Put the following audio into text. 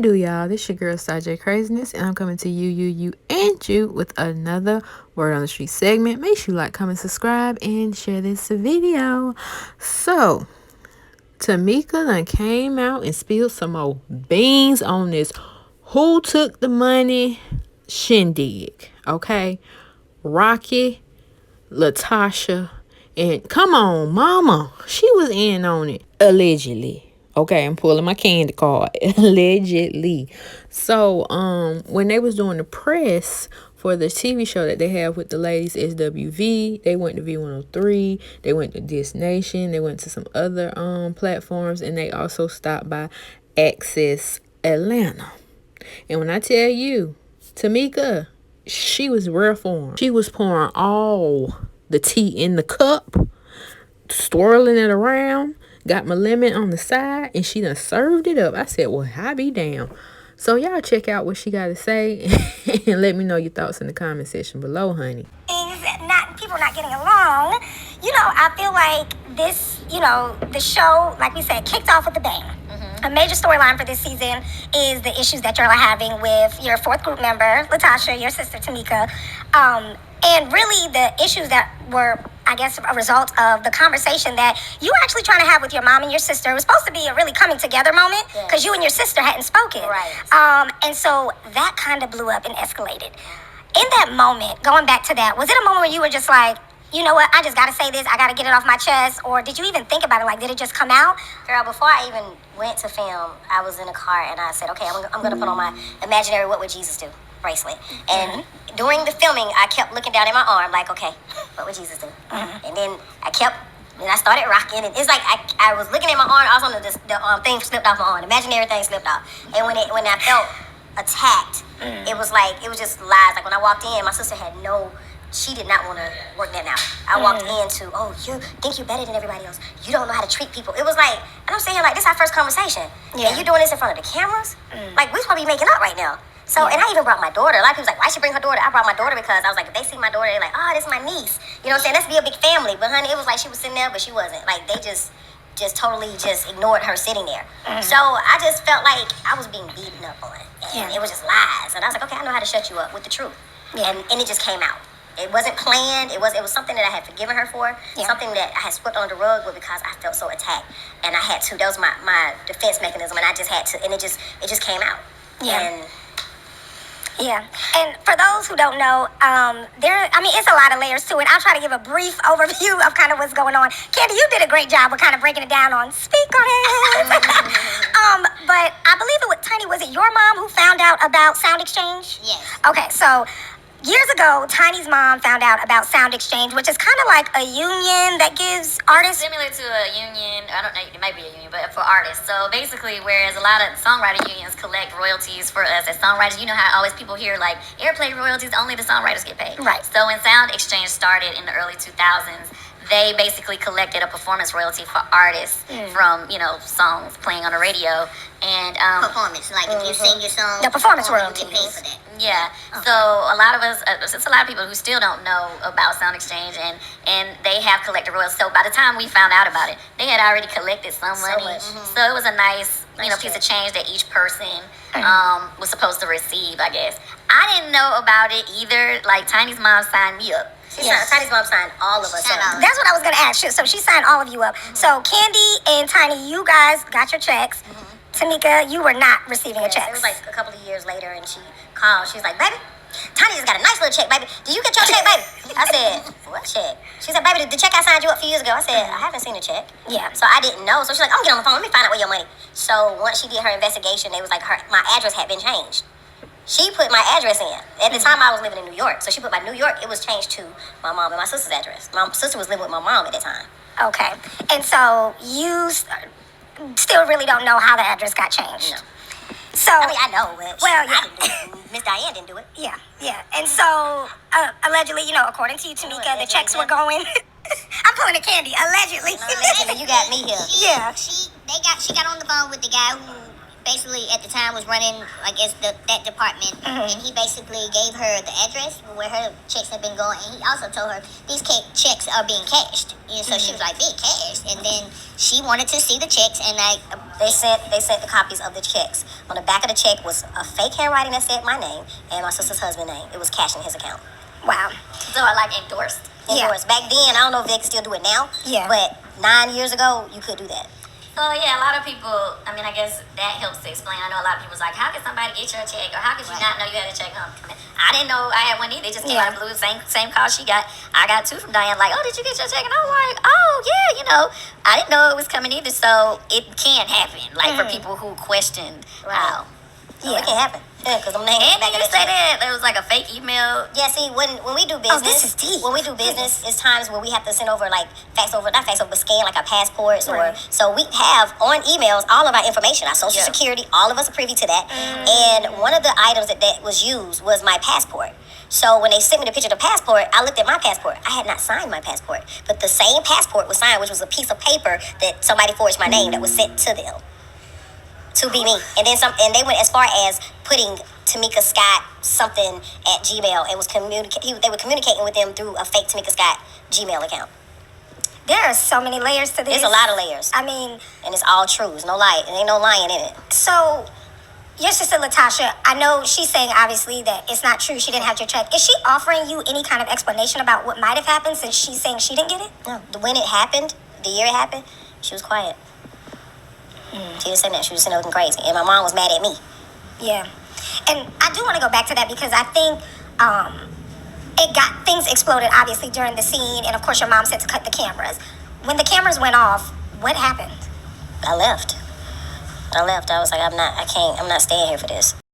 do, y'all? This your girl, Star J Craziness, and I'm coming to you, and you with another Word on the Street segment. Make sure you like, comment, subscribe, and share this video. So, Tamika done came out and spilled some more beans on this who took the money shindig, okay? Rocky, LaTocha, and come on, mama, she was in on it, allegedly. Okay, I'm pulling my candy card. Allegedly. So, when they was doing the press for the TV show that they have with the ladies, SWV, they went to V103, they went to This Nation, they went to some other platforms, and they also stopped by Access Atlanta. And when I tell you, Tamika, she was rare form. She was pouring all the tea in the cup, swirling it around, got my lemon on the side, and she done served it up. I said, well, I be down. So y'all check out what she got to say and let me know your thoughts in the comment section below, honey. People not getting along. I feel like this, the show, like we said, kicked off with a bang. A major storyline for this season is the issues that you're having with your fourth group member, LaTocha, your sister, Tamika. And really the issues that were, I guess, a result of the conversation that you were actually trying to have with your mom and your sister. It was supposed to be a really coming together moment because you and your sister hadn't spoken. Right. And so that kind of blew up and escalated. In that moment, going back to that, was it a moment where you were just like, you know what, I just got to say this, I got to get it off my chest? Or did you even think about it? Like, did it just come out? Girl, before I even went to film, I was in a car and I said, okay, I'm going to put on my imaginary What Would Jesus Do bracelet. And during the filming, I kept looking down at my arm like, okay, what would Jesus do? And then I started rocking. And it's like I was looking at my arm, also the thing slipped off my arm. The imaginary thing slipped off. And when I felt attacked, it was just lies. Like when I walked in, my sister she did not want to work that out. I walked into, you think you're better than everybody else. You don't know how to treat people. It was like, and I'm saying, like, this is our first conversation. Yeah. And you doing this in front of the cameras? Like, we supposed to be making up right now. So, and I even brought my daughter. A lot of people's like, why she bring her daughter? I brought my daughter because I was like, if they see my daughter, they're like, this is my niece. You know what I'm saying? Let's be a big family. But honey, it was like she was sitting there, but she wasn't. Like, they just totally ignored her sitting there. So I just felt like I was being beaten up on. And it was just lies. And I was like, okay, I know how to shut you up with the truth. And it just came out. It wasn't planned. It was something that I had forgiven her for. Something that I had swept under the rug, but because I felt so attacked, and I had to. That was my defense mechanism, and I just had to. And it just came out. And for those who don't know, it's a lot of layers to it. I'll try to give a brief overview of kind of what's going on. Candy, you did a great job of kind of breaking it down on speak on it. But I believe was it your mom who found out about Sound Exchange? Yes. Okay, so years ago, Tiny's mom found out about Sound Exchange, which is kind of like a union that gives artists... Similar to a union, I don't know, it might be a union, but for artists. So basically, whereas a lot of songwriter unions collect royalties for us as songwriters, you know how always people hear like airplay royalties, only the songwriters get paid. Right. So when Sound Exchange started in the early 2000s, they basically collected a performance royalty for artists from, songs playing on the radio. And performance, like if you sing your song, the performance royalty. You get paid for that. Yeah. So a lot of us, it's a lot of people who still don't know about Sound Exchange, and they have collected royalties. So by the time we found out about it, they had already collected some money. So it was a nice piece of change that each person was supposed to receive, I guess. I didn't know about it either. Like Tiny's mom signed me up. Tiny's mom signed all of us up. That's what I was going to ask you. So she signed all of you up. So Candy and Tiny, you guys got your checks. Tamika, you were not receiving a check. It was like a couple of years later, and she called. She's like, baby, Tiny just got a nice little check, baby. Did you get your check, baby? I said, what check? She said, baby, the check I signed you up a few years ago. I said, I haven't seen a check. Yeah. So I didn't know. So she's like, I'm going to get on the phone. Let me find out where your money. So once she did her investigation, it was like my address had been changed. She put my address in. At the time, I was living in New York. So she put my New York, it was changed to my mom and my sister's address. My sister was living with my mom at the time. Okay. And so you still really don't know how the address got changed. No. So I know, but I didn't do it. Miss Diane didn't do it. Yeah. And so allegedly, according to you, Tamika, the checks were going. I'm pulling a Candy. Allegedly. Allegedly, you got me here. Yeah. She got on the phone with the guy who basically at the time was running, I guess, that department, and he basically gave her the address where her checks had been going, and he also told her these checks are being cashed. So she was like, being cashed? And then she wanted to see the checks, and They sent the copies of the checks. On the back of the check was a fake handwriting that said my name and my sister's husband's name. It was cash in his account. Wow. So I like endorsed. Endorsed. Back then, I don't know if they can still do it now. Yeah. But 9 years ago, you could do that. So yeah, a lot of people, I mean, I guess that helps to explain. I know a lot of people was like, how could somebody get your check? Or how could you not know you had a check home? I didn't know I had one either. It just came out of the blue. Same call she got. I got two from Diane, like, oh, did you get your check? And I was like, oh, yeah, you know. I didn't know it was coming either. So it can happen, like for people who question how. So it can happen. Yeah, because I'm And then you say that there was like a fake email. Yeah, see, when we do business, this is deep. when we do business, it's times where we have to send over not fax over, but scan like our passports or so we have on emails all of our information, our social security, all of us are privy to that. And one of the items that was used was my passport. So when they sent me the picture of the passport, I looked at my passport. I had not signed my passport, but the same passport was signed, which was a piece of paper that somebody forged my name that was sent to them. To be me. And then and they went as far as putting Tamika Scott something at Gmail and they were communicating with them through a fake Tamika Scott Gmail account. There are so many layers to this. There's a lot of layers. I mean, and it's all true. There's no lie. There ain't no lying in it. so your sister LaTocha, I know she's saying obviously that it's not true. She didn't have your check. Is she offering you any kind of explanation about what might have happened since she's saying she didn't get it? No. When it happened, the year it happened, she was quiet. She was saying that. She was saying looking crazy. And my mom was mad at me. Yeah. And I do want to go back to that because I think things exploded obviously during the scene, and of course your mom said to cut the cameras. When the cameras went off, what happened? I left. I was like, I'm not staying here for this.